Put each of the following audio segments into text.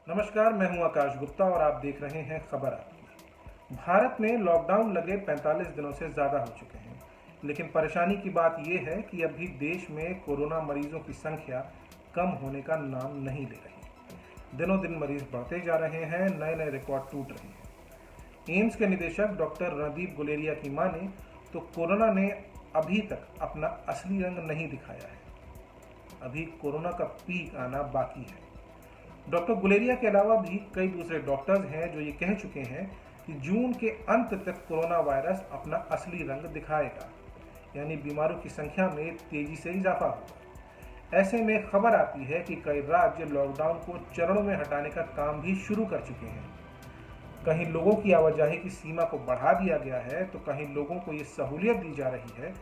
नमस्कार, मैं हूं आकाश गुप्ता और आप देख रहे हैं खबर आपकी। भारत में लॉकडाउन लगे 45 दिनों से ज़्यादा हो चुके हैं, लेकिन परेशानी की बात यह है कि अभी देश में कोरोना मरीजों की संख्या कम होने का नाम नहीं ले रही। दिनों दिन मरीज बढ़ते जा रहे हैं, नए नए रिकॉर्ड टूट रहे हैं। एम्स के निदेशक डॉक्टर रणदीप गुलेरिया की माने तो कोरोना ने अभी तक अपना असली रंग नहीं दिखाया है। अभी कोरोना का पीक आना बाकी है। डॉक्टर गुलेरिया के अलावा भी कई दूसरे डॉक्टर्स हैं जो ये कह चुके हैं कि जून के अंत तक कोरोना वायरस अपना असली रंग दिखाएगा, यानी बीमारों की संख्या में तेजी से इजाफा होगा। ऐसे में खबर आती है कि कई राज्य लॉकडाउन को चरणों में हटाने का काम भी शुरू कर चुके हैं। कहीं लोगों की आवाजाही की सीमा को बढ़ा दिया गया है, तो कहीं लोगों को ये सहूलियत दी जा रही है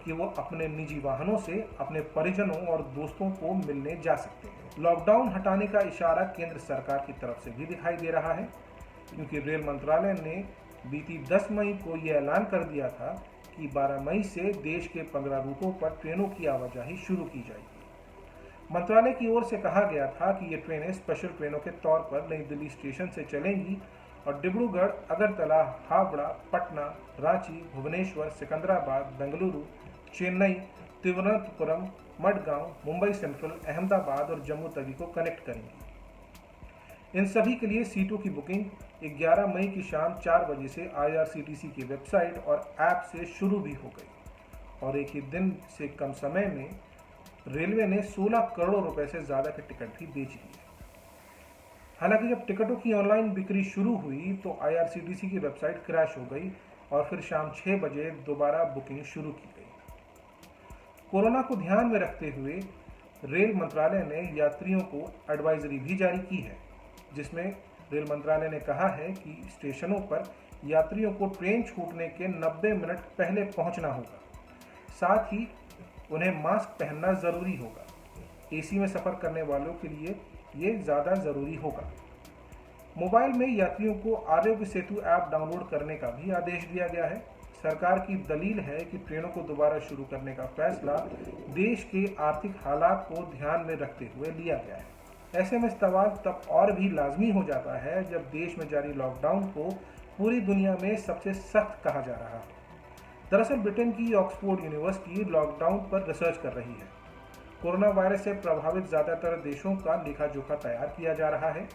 कि वो अपने निजी वाहनों से अपने परिजनों और दोस्तों को मिलने जा सकते हैं। लॉकडाउन हटाने का इशारा केंद्र सरकार की तरफ से भी दिखाई दे रहा है, क्योंकि रेल मंत्रालय ने बीती 10 मई को यह ऐलान कर दिया था कि 12 मई से देश के 15 रूटों पर ट्रेनों की आवाजाही शुरू की जाएगी। मंत्रालय की ओर से कहा गया था कि ये ट्रेनें स्पेशल ट्रेनों के तौर पर नई दिल्ली स्टेशन से चलेंगी और डिब्रूगढ़, अगरतला, हावड़ा, पटना, रांची, भुवनेश्वर, सिकंदराबाद, बेंगलुरु, चेन्नई, तिरुवनंतपुरम, मडगांव, मुंबई सेंट्रल, अहमदाबाद और जम्मू तवी को कनेक्ट करेंगी। इन सभी के लिए सीटों की बुकिंग 11 मई की शाम 4 बजे से IRCTC की वेबसाइट और ऐप से शुरू भी हो गई और एक ही दिन से कम समय में रेलवे ने 16 करोड़ रुपए से ज़्यादा के टिकट भी बेच दिए। हालांकि जब टिकटों की ऑनलाइन बिक्री शुरू हुई तो IRCTC की वेबसाइट क्रैश हो गई और फिर शाम 6 बजे दोबारा बुकिंग शुरू की गई। कोरोना को ध्यान में रखते हुए रेल मंत्रालय ने यात्रियों को एडवाइजरी भी जारी की है, जिसमें रेल मंत्रालय ने कहा है कि स्टेशनों पर यात्रियों को ट्रेन छूटने के 90 मिनट पहले पहुंचना होगा। साथ ही उन्हें मास्क पहनना ज़रूरी होगा। AC में सफ़र करने वालों के लिए ये ज़्यादा ज़रूरी होगा। मोबाइल में यात्रियों को आरोग्य सेतु ऐप डाउनलोड करने का भी आदेश दिया गया है। सरकार की दलील है कि ट्रेनों को दोबारा शुरू करने का फैसला देश के आर्थिक हालात को ध्यान में रखते हुए लिया गया है। ऐसे में सवाल तब और भी लाजमी हो जाता है जब देश में जारी लॉकडाउन को पूरी दुनिया में सबसे सख्त कहा जा रहा है। दरअसल ब्रिटेन की ऑक्सफोर्ड यूनिवर्सिटी लॉकडाउन पर रिसर्च कर रही है। कोरोना वायरस से प्रभावित ज़्यादातर देशों का लेखा जोखा तैयार किया जा रहा है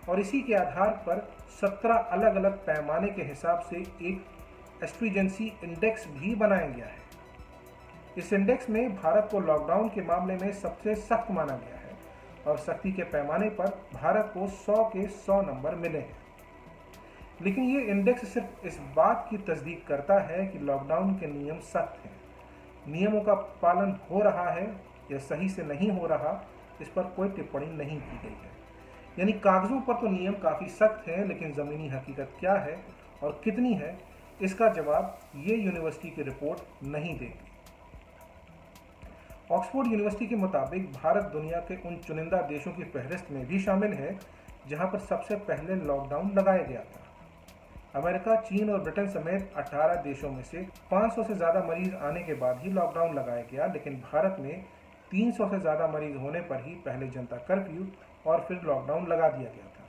और इसी के आधार पर 17 अलग अलग पैमाने के हिसाब से एक एस्ट्रीजेंसी इंडेक्स भी बनाया गया है। इस इंडेक्स में भारत को लॉकडाउन के मामले में सबसे सख्त माना गया है और सख्ती के पैमाने पर भारत को 100 के 100 नंबर मिले हैं। लेकिन ये इंडेक्स सिर्फ इस बात की तस्दीक करता है कि लॉकडाउन के नियम सख्त हैं। नियमों का पालन हो रहा है या सही से नहीं हो रहा, इस पर कोई टिप्पणी नहीं की गई है। यानी कागजों पर तो नियम काफ़ी सख्त हैं, लेकिन ज़मीनी हकीकत क्या है और कितनी है, इसका जवाब ये यूनिवर्सिटी की रिपोर्ट नहीं देगी। ऑक्सफोर्ड यूनिवर्सिटी के मुताबिक भारत दुनिया के उन चुनिंदा देशों की फहरिस्त में भी शामिल है जहां पर सबसे पहले लॉकडाउन लगाया गया था। अमेरिका, चीन और ब्रिटेन समेत 18 देशों में से 500 से ज़्यादा मरीज आने के बाद ही लॉकडाउन लगाया गया, लेकिन भारत में 300 से ज़्यादा मरीज होने पर ही पहले जनता कर्फ्यू और फिर लॉकडाउन लगा दिया गया था।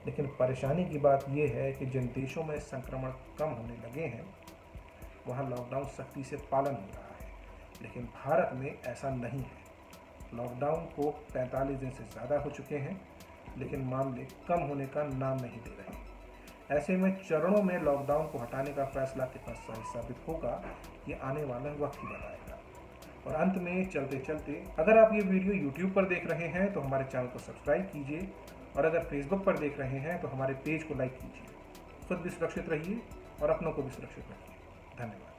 लेकिन परेशानी की बात यह है कि जिन देशों में संक्रमण कम होने लगे हैं वहाँ लॉकडाउन सख्ती से पालन हो रहा है, लेकिन भारत में ऐसा नहीं है। लॉकडाउन को 45 दिन से ज़्यादा हो चुके हैं, लेकिन मामले कम होने का नाम नहीं ले रहे। ऐसे में चरणों में लॉकडाउन को हटाने का फैसला कितना सही साबित होगा, ये आने वाला वक्त ही बताएगा। और अंत में चलते चलते, अगर आप ये वीडियो YouTube पर देख रहे हैं तो हमारे चैनल को सब्सक्राइब कीजिए और अगर Facebook पर देख रहे हैं तो हमारे पेज को लाइक कीजिए। खुद भी सुरक्षित रहिए और अपनों को भी सुरक्षित रखिए। धन्यवाद।